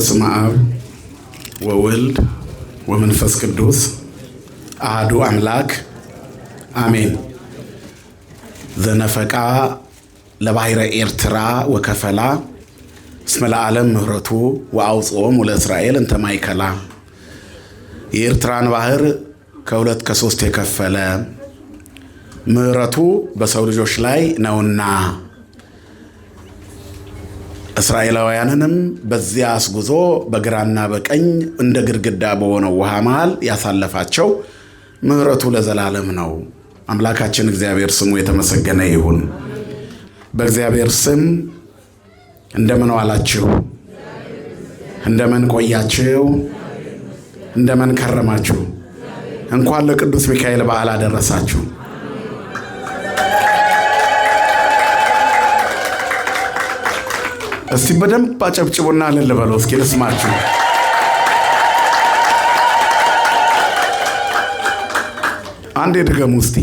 በስመ አብ ወወልድ ወመንፈስ ቅዱስ አሐዱ አምላክ አሜን። ዘነፈቃ ለባሕረ ኤርትራ ወከፈላ እስመ ለዓለም ምሕረቱ ወአውጽኦም ለእስራኤል እንተ ማእከላ። የኤርትራን ባህር ከሁለት ከሶስት የከፈለ ምሕረቱ በሰው ልጆች ላይ ነውና እስራኤላውያንንም በዚያ አስጉዞ በግራና በቀኝ እንደ ግድግዳ በሆነው ውሃ መሃል ያሳለፋቸው ምሕረቱ ለዘላለም ነው። አምላካችን እግዚአብሔር ስሙ የተመሰገነ ይሁን። በእግዚአብሔር ስም እንደምን ዋላችሁ? እንደምን ቆያችሁ? እንደምን ከረማችሁ? እንኳን ለቅዱስ ሚካኤል በዓል አደረሳችሁ። እስቲ በደንብ አጨብጭቡና እልል በሉ። እስኪ ልስማችሁ። አንዴ ድገሙ እስቲ።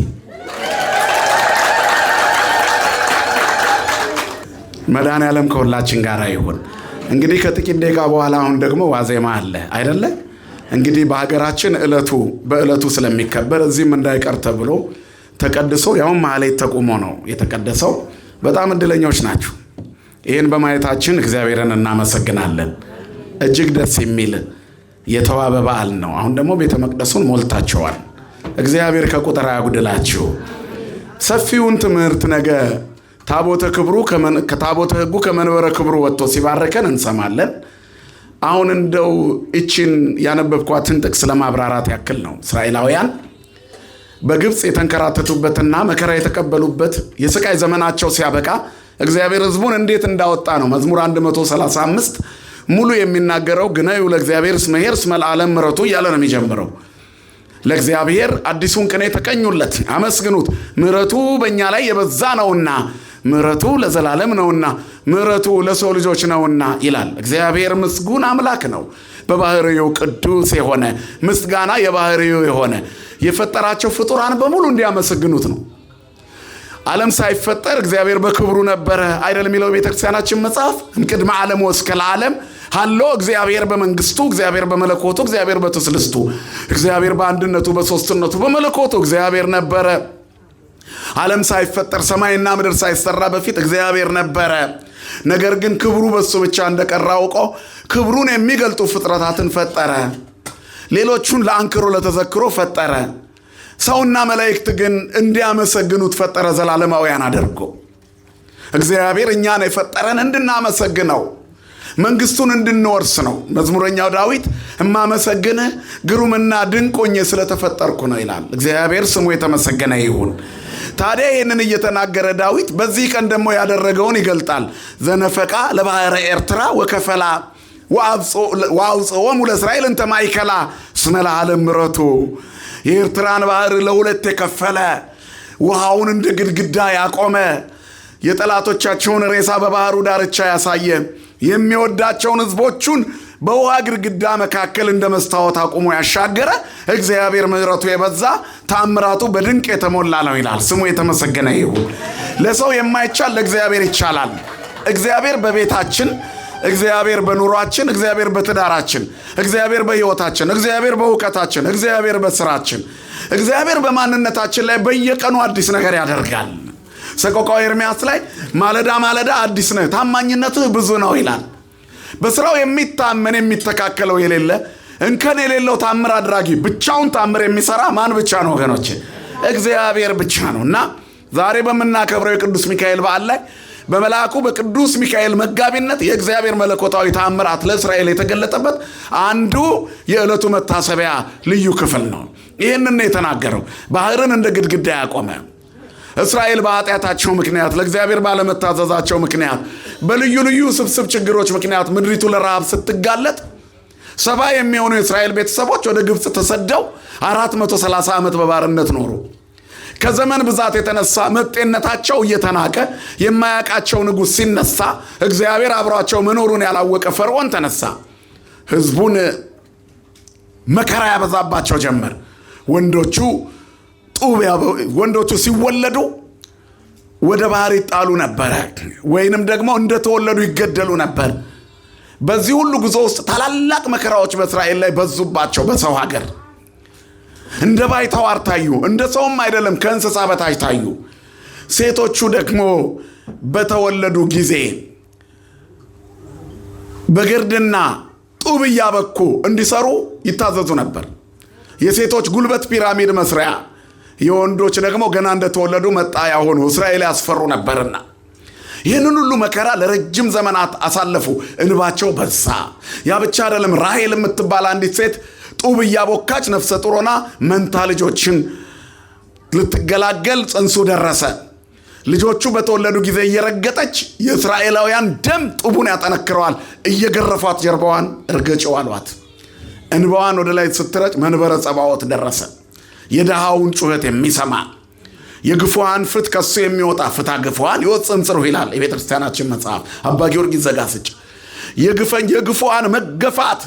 መድኃኔዓለም ከሁላችን ጋር ይሁን። እንግዲህ ከጥቂት ደቂቃ በኋላ አሁን ደግሞ ዋዜማ አለ አይደለ? እንግዲህ በሀገራችን በዕለቱ ስለሚከበር እዚህም እንዳይቀር ተብሎ ተቀድሶ ያውም ማህሌት ተቆሞ ነው የተቀደሰው። በጣም እድለኞች ናችሁ። ይህን በማየታችን እግዚአብሔርን እናመሰግናለን። እጅግ ደስ የሚል የተዋበ በዓል ነው። አሁን ደግሞ ቤተ መቅደሱን ሞልታቸዋል። እግዚአብሔር ከቁጥር አያጉድላችሁ። ሰፊውን ትምህርት ነገ ታቦተ ሕጉ ከመንበረ ክብሩ ወጥቶ ሲባርከን እንሰማለን። አሁን እንደው እቺን ያነበብኳትን ጥቅስ ለማብራራት ያክል ነው። እስራኤላውያን በግብፅ የተንከራተቱበትና መከራ የተቀበሉበት የስቃይ ዘመናቸው ሲያበቃ እግዚአብሔር ሕዝቡን እንዴት እንዳወጣ ነው መዝሙር 135 ሙሉ የሚናገረው። ግነዩ ለእግዚአብሔር እስመ ኄር እስመ ለዓለም ምሕረቱ እያለ ነው የሚጀምረው። ለእግዚአብሔር አዲሱን ቅኔ ተቀኙለት፣ አመስግኑት፣ ምሕረቱ በእኛ ላይ የበዛ ነውና፣ ምሕረቱ ለዘላለም ነውና፣ ምሕረቱ ለሰው ልጆች ነውና ይላል። እግዚአብሔር ምስጉን አምላክ ነው። በባህሪው ቅዱስ የሆነ ምስጋና የባህሪው የሆነ የፈጠራቸው ፍጡራን በሙሉ እንዲያመሰግኑት ነው። ዓለም ሳይፈጠር እግዚአብሔር በክብሩ ነበረ አይደል የሚለው ቤተክርስቲያናችን መጽሐፍ። እምቅድመ ዓለም ወእስከ ለዓለም ሀሎ እግዚአብሔር በመንግስቱ፣ እግዚአብሔር በመለኮቱ፣ እግዚአብሔር በትስልስቱ፣ እግዚአብሔር በአንድነቱ በሶስትነቱ በመለኮቱ እግዚአብሔር ነበረ። ዓለም ሳይፈጠር ሰማይና ምድር ሳይሰራ በፊት እግዚአብሔር ነበረ። ነገር ግን ክብሩ በሱ ብቻ እንደቀረ አውቆ ክብሩን የሚገልጡ ፍጥረታትን ፈጠረ። ሌሎቹን ለአንክሮ ለተዘክሮ ፈጠረ። ሰውና መላእክት ግን እንዲያመሰግኑት ፈጠረ። ዘላለማውያን አድርጎ እግዚአብሔር እኛን የፈጠረን እንድናመሰግነው መንግስቱን እንድንወርስ ነው። መዝሙረኛው ዳዊት እማመሰግንህ ግሩምና ድንቅ ሆኜ ስለተፈጠርኩ ነው ይላል። እግዚአብሔር ስሙ የተመሰገነ ይሁን። ታዲያ ይህንን እየተናገረ ዳዊት በዚህ ቀን ደግሞ ያደረገውን ይገልጣል። ዘነፈቃ ለባሕረ ኤርትራ ወከፈላ ወአውጽኦም ለእስራኤል እንተ ማእከላ እስመ ለዓለም ምሕረቱ። የኤርትራን ባህር ለሁለት የከፈለ፣ ውሃውን እንደ ግድግዳ ያቆመ፣ የጠላቶቻቸውን ሬሳ በባህሩ ዳርቻ ያሳየ፣ የሚወዳቸውን ሕዝቦቹን በውሃ ግድግዳ መካከል እንደ መስታወት አቁሞ ያሻገረ እግዚአብሔር ምሕረቱ የበዛ ተአምራቱ በድንቅ የተሞላ ነው ይላል። ስሙ የተመሰገነ ይሁን። ለሰው የማይቻል ለእግዚአብሔር ይቻላል። እግዚአብሔር በቤታችን፣ እግዚአብሔር በኑሯችን፣ እግዚአብሔር በትዳራችን፣ እግዚአብሔር በሕይወታችን፣ እግዚአብሔር በእውቀታችን፣ እግዚአብሔር በስራችን፣ እግዚአብሔር በማንነታችን ላይ በየቀኑ አዲስ ነገር ያደርጋል። ሰቆቃወ ኤርምያስ ላይ ማለዳ ማለዳ አዲስ ነህ፣ ታማኝነትህ ብዙ ነው ይላል። በስራው የሚታመን የሚተካከለው የሌለ እንከን የሌለው ታምር አድራጊ ብቻውን ታምር የሚሰራ ማን ብቻ ነው ወገኖች? እግዚአብሔር ብቻ ነው። እና ዛሬ በምናከብረው የቅዱስ ሚካኤል በዓል ላይ በመልአኩ በቅዱስ ሚካኤል መጋቢነት የእግዚአብሔር መለኮታዊ ታምራት ለእስራኤል የተገለጠበት አንዱ የዕለቱ መታሰቢያ ልዩ ክፍል ነው። ይህንን የተናገረው ባህርን እንደ ግድግዳ ያቆመ፣ እስራኤል በኃጢአታቸው ምክንያት ለእግዚአብሔር ባለመታዘዛቸው ምክንያት በልዩ ልዩ ስብስብ ችግሮች ምክንያት ምድሪቱ ለረሃብ ስትጋለጥ 70 የሚሆኑ የእስራኤል ቤተሰቦች ወደ ግብፅ ተሰደው 430 ዓመት በባርነት ኖሩ። ከዘመን ብዛት የተነሳ መጤነታቸው እየተናቀ የማያውቃቸው ንጉሥ ሲነሳ እግዚአብሔር አብሯቸው መኖሩን ያላወቀ ፈርዖን ተነሳ። ሕዝቡን መከራ ያበዛባቸው ጀመር። ወንዶቹ ሲወለዱ ወደ ባህር ይጣሉ ነበር፣ ወይንም ደግሞ እንደተወለዱ ይገደሉ ነበር። በዚህ ሁሉ ጉዞ ውስጥ ታላላቅ መከራዎች በእስራኤል ላይ በዙባቸው። በሰው ሀገር እንደ ባይተዋር ታዩ። እንደ ሰውም አይደለም ከእንስሳ በታች ታዩ። ሴቶቹ ደግሞ በተወለዱ ጊዜ በግርድና ጡብ እያበኩ እንዲሰሩ ይታዘዙ ነበር። የሴቶች ጉልበት ፒራሚድ መስሪያ፣ የወንዶች ደግሞ ገና እንደተወለዱ መጣያ ሆኑ። እስራኤል ያስፈሩ ነበርና ይህንን ሁሉ መከራ ለረጅም ዘመናት አሳለፉ። እንባቸው በዛ። ያ ብቻ አይደለም። ራሔል የምትባል አንዲት ሴት ጡብ እያቦካች ነፍሰ ጡር ሆና መንታ ልጆችን ልትገላገል ጽንሱ ደረሰ። ልጆቹ በተወለዱ ጊዜ እየረገጠች የእስራኤላውያን ደም ጡቡን ያጠነክረዋል። እየገረፏት ጀርባዋን እርገጭው አሏት። እንባዋን ወደ ላይ ስትረጭ መንበረ ጸባዖት ደረሰ። የድሃውን ጩኸት የሚሰማ የግፉዋን ፍት ከሱ የሚወጣ ፍታ ግፉዋን ይወፅም ጽርሁ ይላል የቤተ ክርስቲያናችን መጽሐፍ አባ ጊዮርጊስ ዘጋስጫ። የግፉዋን መገፋት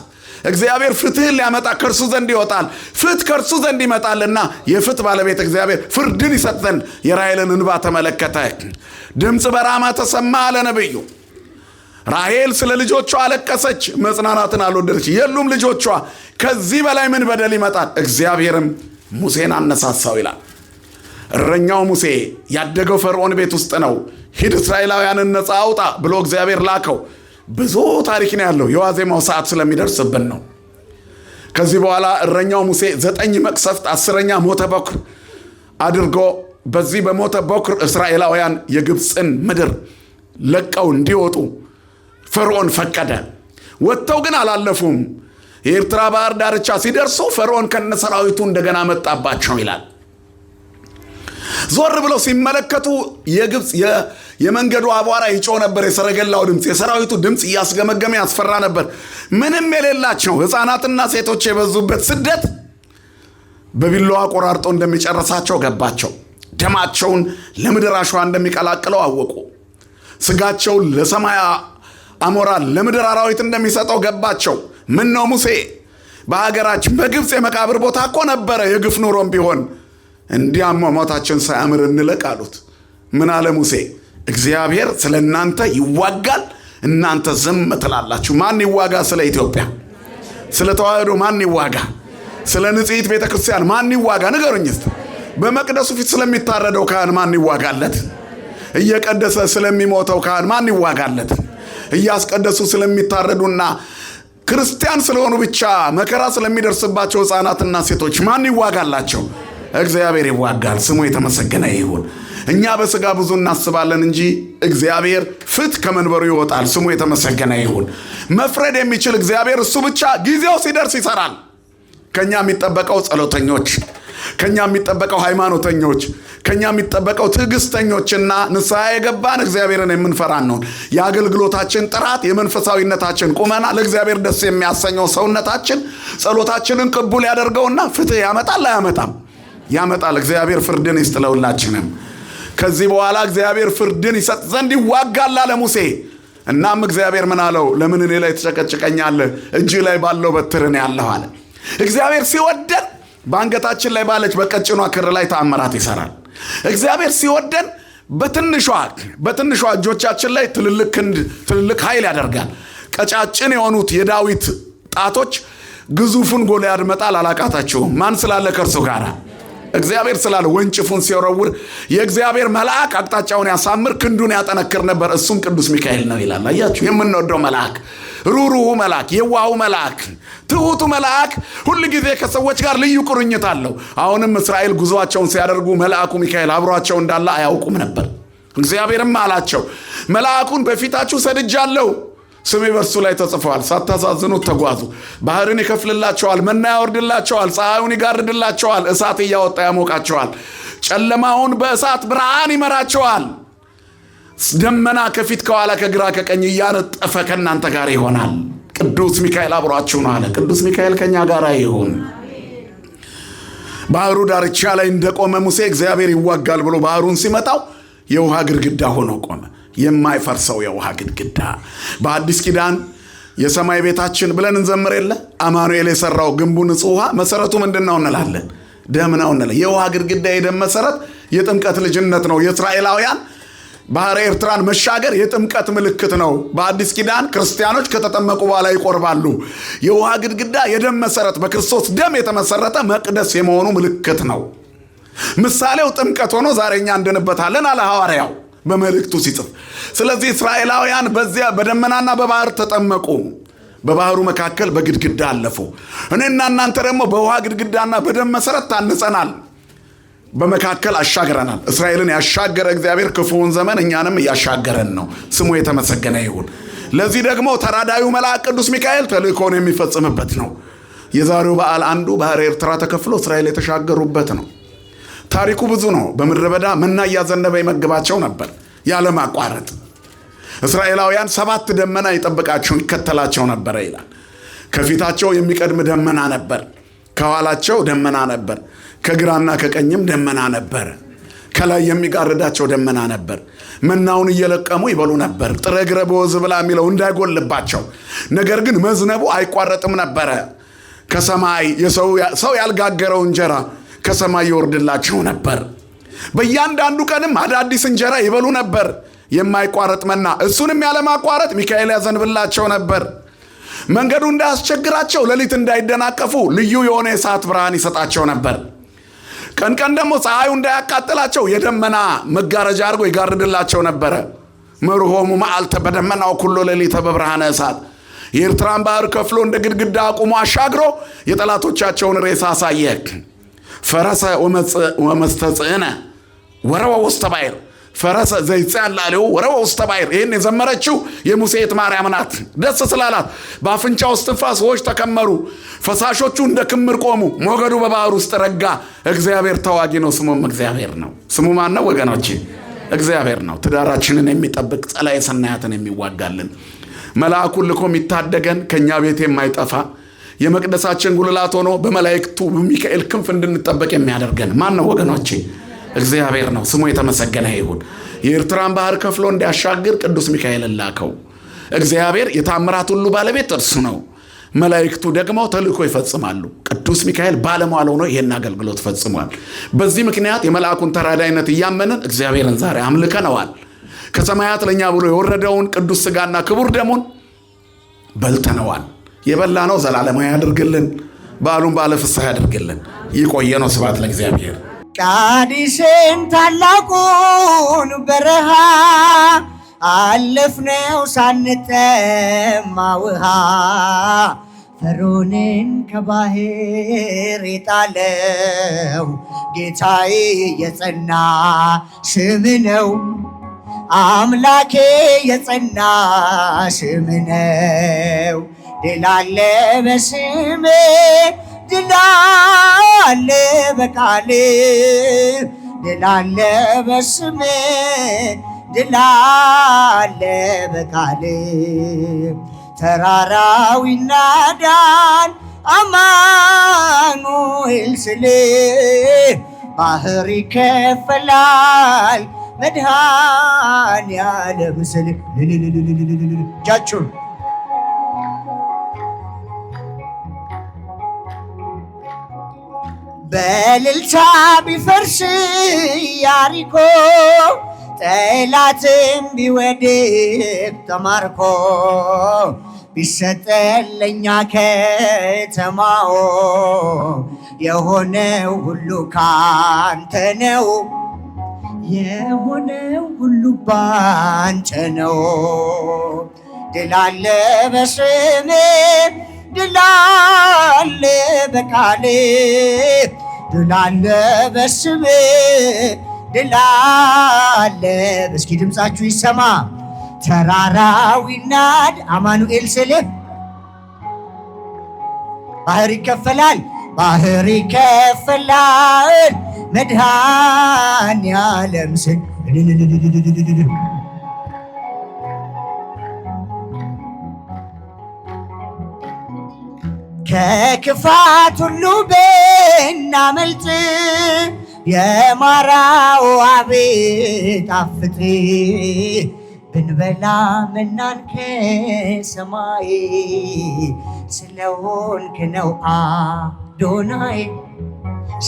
እግዚአብሔር ፍትህን ሊያመጣ ከእርሱ ዘንድ ይወጣል። ፍት ከእርሱ ዘንድ ይመጣልና የፍት ባለቤት እግዚአብሔር ፍርድን ይሰጥ ዘንድ የራሔልን እንባ ተመለከተ። ድምፅ በራማ ተሰማ አለ ነብዩ። ራሔል ስለ ልጆቿ አለቀሰች፣ መጽናናትን አልወደደች። የሉም ልጆቿ። ከዚህ በላይ ምን በደል ይመጣል? እግዚአብሔርም ሙሴን አነሳሳው ይላል። እረኛው ሙሴ ያደገው ፈርዖን ቤት ውስጥ ነው። ሂድ እስራኤላውያንን ነፃ አውጣ ብሎ እግዚአብሔር ላከው። ብዙ ታሪክ ነው ያለው። የዋዜማው ሰዓት ስለሚደርስብን ነው። ከዚህ በኋላ እረኛው ሙሴ 9 መቅሰፍት 10ኛ ሞተ በኩር አድርጎ በዚህ በሞተ በኩር እስራኤላውያን የግብፅን ምድር ለቀው እንዲወጡ ፈርዖን ፈቀደ። ወጥተው ግን አላለፉም። የኤርትራ ባህር ዳርቻ ሲደርሱ ፈርዖን ከነሰራዊቱ እንደገና መጣባቸው ይላል። ዞር ብለው ሲመለከቱ የግብፅ የመንገዱ አቧራ ይጮህ ነበር። የሰረገላው ድምፅ፣ የሰራዊቱ ድምፅ እያስገመገመ ያስፈራ ነበር። ምንም የሌላቸው ሕፃናትና ሴቶች የበዙበት ስደት በቢላዋ ቆራርጦ እንደሚጨርሳቸው ገባቸው። ደማቸውን ለምድር አሸዋ እንደሚቀላቅለው አወቁ። ስጋቸውን ለሰማይ አሞራ ለምድር አራዊት እንደሚሰጠው ገባቸው። ምን ነው ሙሴ፣ በሀገራችን በግብፅ የመቃብር ቦታ እኮ ነበረ፣ የግፍ ኑሮም ቢሆን እንዲያም ሞታችን ሳያምር እንለቅ አሉት። ምን አለ ሙሴ? እግዚአብሔር ስለ እናንተ ይዋጋል፣ እናንተ ዝም ትላላችሁ። ማን ይዋጋ? ስለ ኢትዮጵያ፣ ስለ ተዋህዶ ማን ይዋጋ? ስለ ንጽሕት ቤተ ክርስቲያን ማን ይዋጋ? ንገሩኝ እስቲ። በመቅደሱ ፊት ስለሚታረደው ካህን ማን ይዋጋለት? እየቀደሰ ስለሚሞተው ካህን ማን ይዋጋለት? እያስቀደሱ ስለሚታረዱና ክርስቲያን ስለሆኑ ብቻ መከራ ስለሚደርስባቸው ሕፃናትና ሴቶች ማን ይዋጋላቸው? እግዚአብሔር ይዋጋል። ስሙ የተመሰገነ ይሁን። እኛ በስጋ ብዙ እናስባለን እንጂ እግዚአብሔር ፍት ከመንበሩ ይወጣል። ስሙ የተመሰገነ ይሁን። መፍረድ የሚችል እግዚአብሔር እሱ ብቻ ጊዜው ሲደርስ ይሰራል። ከኛ የሚጠበቀው ጸሎተኞች፣ ከኛ የሚጠበቀው ሃይማኖተኞች፣ ከኛ የሚጠበቀው ትዕግስተኞችና ንስሐ የገባን እግዚአብሔርን የምንፈራን ነው። የአገልግሎታችን ጥራት፣ የመንፈሳዊነታችን ቁመና ለእግዚአብሔር ደስ የሚያሰኘው ሰውነታችን ጸሎታችንን ቅቡል ያደርገውና ፍትህ ያመጣል። አያመጣም? ያመጣል። እግዚአብሔር ፍርድን ይስጥ ለሁላችንም። ከዚህ በኋላ እግዚአብሔር ፍርድን ይሰጥ ዘንድ ይዋጋል አለ ሙሴ። እናም እግዚአብሔር ምን አለው? ለምን እኔ ላይ ትጨቀጭቀኛለህ? እጅ ላይ ባለው በትር እኔ አለሁ አለ። እግዚአብሔር ሲወደን በአንገታችን ላይ ባለች በቀጭኗ ክር ላይ ተአምራት ይሰራል። እግዚአብሔር ሲወደን በትንሿ እጆቻችን ላይ ትልልቅ ኃይል ያደርጋል። ቀጫጭን የሆኑት የዳዊት ጣቶች ግዙፉን ጎልያድ መጣል አላቃታቸውም። ማን ስላለ? ከእርሱ ጋር እግዚአብሔር ስላለ። ወንጭፉን ሲወረውር የእግዚአብሔር መልአክ አቅጣጫውን ያሳምር፣ ክንዱን ያጠነክር ነበር። እሱም ቅዱስ ሚካኤል ነው ይላል። አያችሁ፣ የምንወደው መልአክ፣ ሩሩሁ መልአክ፣ የዋሁ መልአክ፣ ትሁቱ መልአክ ሁል ጊዜ ከሰዎች ጋር ልዩ ቁርኝት አለው። አሁንም እስራኤል ጉዞአቸውን ሲያደርጉ መልአኩ ሚካኤል አብሯቸው እንዳለ አያውቁም ነበር። እግዚአብሔርም አላቸው፣ መልአኩን በፊታችሁ ሰድጃለሁ፣ ስሜ በእርሱ ላይ ተጽፏል። ሳታሳዝኑት ተጓዙ። ባህርን ይከፍልላቸዋል፣ መና ያወርድላቸዋል፣ ፀሐዩን ይጋርድላቸዋል፣ እሳት እያወጣ ያሞቃቸዋል፣ ጨለማውን በእሳት ብርሃን ይመራቸዋል። ደመና ከፊት ከኋላ ከግራ ከቀኝ እያነጠፈ ከእናንተ ጋር ይሆናል። ቅዱስ ሚካኤል አብሯችሁ ነው አለ። ቅዱስ ሚካኤል ከኛ ጋር ይሁን። ባህሩ ዳርቻ ላይ እንደቆመ ሙሴ እግዚአብሔር ይዋጋል ብሎ ባህሩን ሲመታው የውሃ ግድግዳ ሆኖ ቆመ። የማይፈርሰው የውሃ ግድግዳ። በአዲስ ኪዳን የሰማይ ቤታችን ብለን እንዘምር የለ? አማኑኤል የሰራው ግንቡ ንጹህ ውሃ መሰረቱ ምንድነው እንላለን? ደም ነው እንላለን። የውሃ ግድግዳ የደም መሰረት የጥምቀት ልጅነት ነው። የእስራኤላውያን ባህረ ኤርትራን መሻገር የጥምቀት ምልክት ነው። በአዲስ ኪዳን ክርስቲያኖች ከተጠመቁ በኋላ ይቆርባሉ። የውሃ ግድግዳ የደም መሰረት በክርስቶስ ደም የተመሰረተ መቅደስ የመሆኑ ምልክት ነው። ምሳሌው ጥምቀት ሆኖ ዛሬኛ እንድንበታለን አለ ሐዋርያው በመልእክቱ ሲጽፍ። ስለዚህ እስራኤላውያን በዚያ በደመናና በባህር ተጠመቁ። በባህሩ መካከል በግድግዳ አለፉ። እኔና እናንተ ደግሞ በውሃ ግድግዳና በደም መሰረት ታንጸናል። በመካከል አሻገረናል። እስራኤልን ያሻገረ እግዚአብሔር ክፉውን ዘመን እኛንም እያሻገረን ነው። ስሙ የተመሰገነ ይሁን። ለዚህ ደግሞ ተራዳዩ መልአክ ቅዱስ ሚካኤል ተልእኮውን የሚፈጽምበት ነው። የዛሬው በዓል አንዱ ባህረ ኤርትራ ተከፍሎ እስራኤል የተሻገሩበት ነው። ታሪኩ ብዙ ነው። በምድረ በዳ መና እያዘነበ ይመግባቸው ነበር ያለማቋረጥ። እስራኤላውያን 7 ደመና ይጠብቃቸው ይከተላቸው ነበር ይላል። ከፊታቸው የሚቀድም ደመና ነበር፣ ከኋላቸው ደመና ነበር፣ ከግራና ከቀኝም ደመና ነበር፣ ከላይ የሚጋርዳቸው ደመና ነበር። መናውን እየለቀሙ ይበሉ ነበር፣ ጥረ ግረ በወዝ ብላ የሚለው እንዳይጎልባቸው። ነገር ግን መዝነቡ አይቋረጥም ነበረ። ከሰማይ ሰው ያልጋገረው እንጀራ ከሰማይ ይወርድላቸው ነበር። በእያንዳንዱ ቀንም አዳዲስ እንጀራ ይበሉ ነበር፣ የማይቋረጥ መና። እሱንም ያለማቋረጥ ሚካኤል ያዘንብላቸው ነበር። መንገዱ እንዳያስቸግራቸው፣ ሌሊት እንዳይደናቀፉ ልዩ የሆነ የሰዓት ብርሃን ይሰጣቸው ነበር። ቀን ቀን ደግሞ ፀሐዩ እንዳያቃጥላቸው የደመና መጋረጃ አድርጎ ይጋርድላቸው ነበረ። መርሆሙ መዓልተ በደመናው ኩሎ ሌሊተ በብርሃነ እሳት። የኤርትራን ባህር ከፍሎ እንደ ግድግዳ አቁሞ አሻግሮ የጠላቶቻቸውን ሬሳ አሳየ። ፈረሰ ወመስተጽእነ ወረወ ውስተ ባሕር። ፈረሰ ዘይጻን ላለው ወረወ ውስተ ባሕር። ይህን የዘመረችው የሙሴት ማርያም ናት። ደስ ስላላት በአፍንጫ ውስጥ ትንፋሶች ተከመሩ፣ ፈሳሾቹ እንደ ክምር ቆሙ፣ ሞገዱ በባህር ውስጥ ረጋ። እግዚአብሔር ተዋጊ ነው፣ ስሙም እግዚአብሔር ነው። ስሙ ማን ነው ወገኖቼ? እግዚአብሔር ነው። ትዳራችንን የሚጠብቅ ጸላዔ ሰናያትን የሚዋጋልን መልአኩን ልኮ የሚታደገን ከኛ ቤት የማይጠፋ የመቅደሳችን ጉልላት ሆኖ በመላእክቱ በሚካኤል ክንፍ እንድንጠበቅ የሚያደርገን ማን ነው ወገኖቼ? እግዚአብሔር ነው። ስሙ የተመሰገነ ይሁን። የኤርትራን ባህር ከፍሎ እንዲያሻግር ቅዱስ ሚካኤልን ላከው። እግዚአብሔር የታምራት ሁሉ ባለቤት እርሱ ነው። መላእክቱ ደግሞ ተልእኮ ይፈጽማሉ። ቅዱስ ሚካኤል ባለሟል ሆኖ ይህን አገልግሎት ፈጽሟል። በዚህ ምክንያት የመልአኩን ተራዳይነት እያመንን እግዚአብሔርን ዛሬ አምልከነዋል። ከሰማያት ለእኛ ብሎ የወረደውን ቅዱስ ሥጋና ክቡር ደሙን በልተነዋል። የበላ ነው ዘላለማዊ ያድርግልን። በዓሉን በዓለ ፍስሐ ያድርግልን። ይቆየን። ስብሐት ለእግዚአብሔር። ቃዲስን ታላቁን በረሃ አለፍነው ሳንጠማ ውሃ። ፈርዖንን ከባህር የጣለው ጌታዬ የጸና ስም ነው። አምላኬ የጸና ስም ነው። ድል አለ በስሜ ድል አለ በቃሌ ድል አለ በስሜ ድል አለ በቃሌ። ተራራው ይናዳል አማኑኤል ስል ባህር ይከፈላል መድኃኔዓለም ስል እጃችሁን በእልልታ ቢፈርስ ኢያሪኮ ጠላትም ቢወድቅ ተማርኮ ቢሰጠን ለእኛ ከተማው የሆነው ሁሉ ካንተ ነው። የሆነው ሁሉ ባንተ ነው። ድል አለ በስምህ ድል አለ በቃሌ ድል አለ በስምህ ድል አለ። እስኪ ድምፃችሁ ይሰማ። ተራራው ይናድ አማኑኤል ስልህ ባህር ይከፈላል ባህር ይከፈላል መድኃኔዓለም ስል ከክፋት ሁሉ ብናመልጥ የማራው አቤት ጣፍጥ ብንበላ መናን ከሰማይ ስለሆንክ ነው አዶናይ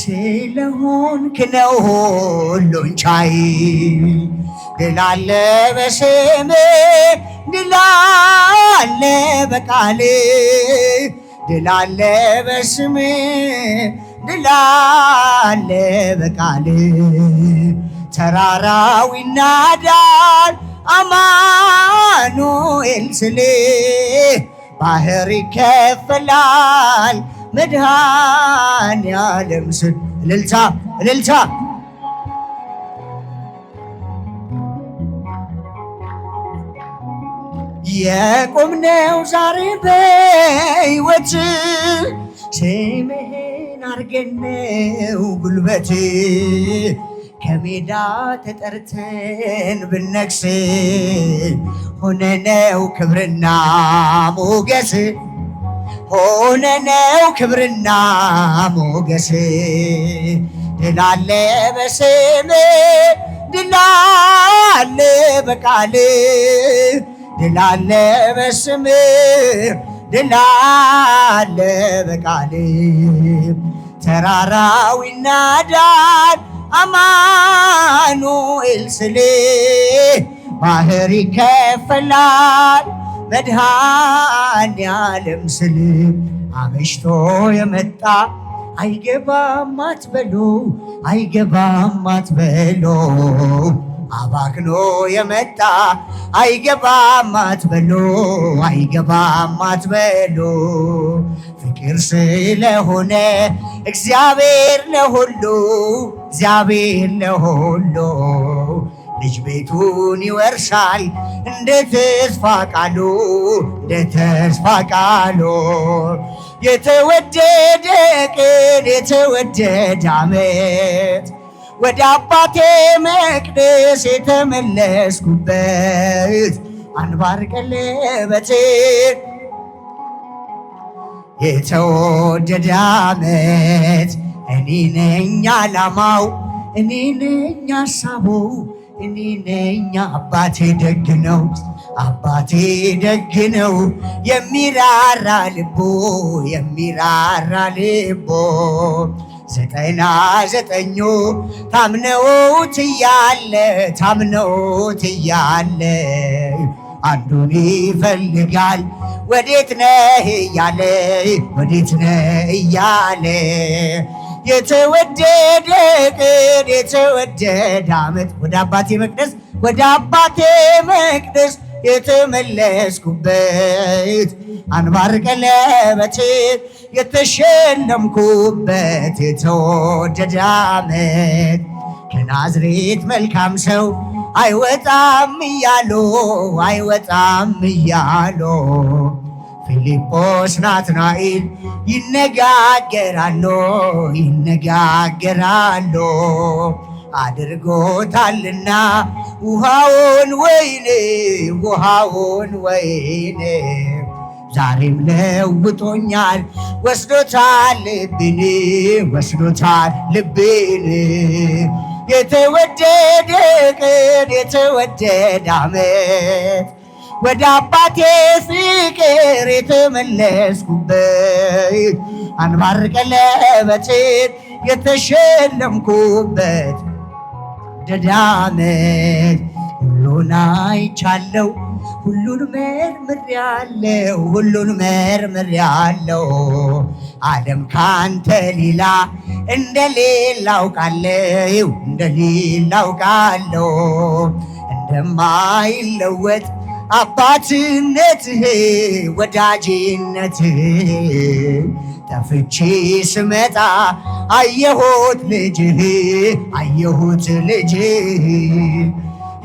ስለሆንክ ነው ሁሉን ቻይ ድል አለ በስም ድል አለ በቃል ድል አለ በስም ድል አለ በቃል ተራራው ይናዳል አማኑኤል ስል ባህር ይከፈላል መድኃኔዓለም ስል እልልታ እልልታ የቆምነው ዛሬ በሕይወት ስምህን አርገነው ጉልበት ከሜዳ ተጠርተን ብነግስ ሆነነው ክብርና ሞገስ ሆነነው ክብርና ሞገስ ድል አለ በስምህ ድል አለ በቃል ድል አለ በስምህ ድል አለ በቃል ተራራው ይናዳል አማኑኤል ስል ባህር ይከፈላል መድኃኔዓለም ስል አመሽቶ የመጣ አይገባም አትበሉ አይገባም አትበሉ አባክኖ የመጣ አይገባም አትበሉ አይገባም አትበሉ ፍቅር ስለሆነ እግዚአብሔር ለሁሉ ልጅ ቤቱን ይወርሳል እንደ ተስፋ ቃሉ የተወደደ ቀን የተወደደ ዓመት ወደ አባቴ መቅደስ የተመለስኩበት አንባር ቀለበቴ የተወደደ ዓመት እኔ ነኝ ዓላማው እኔ ነኝ ሐሳቡ እኔ ነኝ አባቴ ደግ ነው የሚራራ ልቦ 99 ታምነውት እያለ አንዱን ይፈልጋል ወዴት ነህ እያለ የተወደደ ቀን የተወደደ ዓመት ወደ አባቴ መቅደስ የተመለስኩበት አንባር ቀለበቴ የተሸለምኩበት የተወደደ ዓመት ከናዝሬት መልካም ሰው አይወጣም እያሉ ፊልጶስ ናትናኤል ይነጋገራሉ አድርጎታልና ውሃውን ወይን ዛሬም ለውጦኛል ወስዶታል ልቤን የተወደደ ቀን የተወደደ ዓመት ወደ አባቴ ፍቅር የተመለስኩበት አንባር ቀለበቴን የተሸለምኩበት ደዳመት ሁሉን አይቻለው ሁሉን መርምሬያለው ዓለም ካንተ ሌላ እንደሌላ አውቃለው እንደማይለወጥ አባትነትህ ወዳጅነትህ ጠፍቼ ስመጣ አየሁት ልጅህ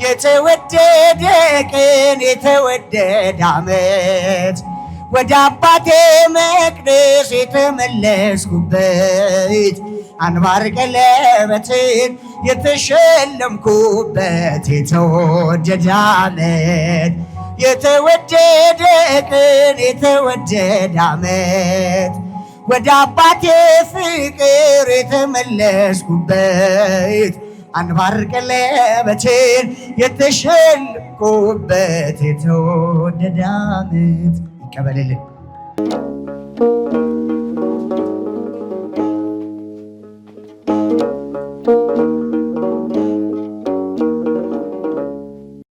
የተወደደ ቀን የተወደደ ዓመት ወደ አባቴ መቅደስ የተመለስኩበት አንባር ቀለበቴን የተሸለምኩበት የተወደደ ዓመት የተወደደ ቀን የተወደደ ዓመት ወደ አባቴ ፍቅር የተመለስኩበት አንባር ቀለበቴን የተሸለምኩበት የተወደደ ዓመት ይቀበልልን።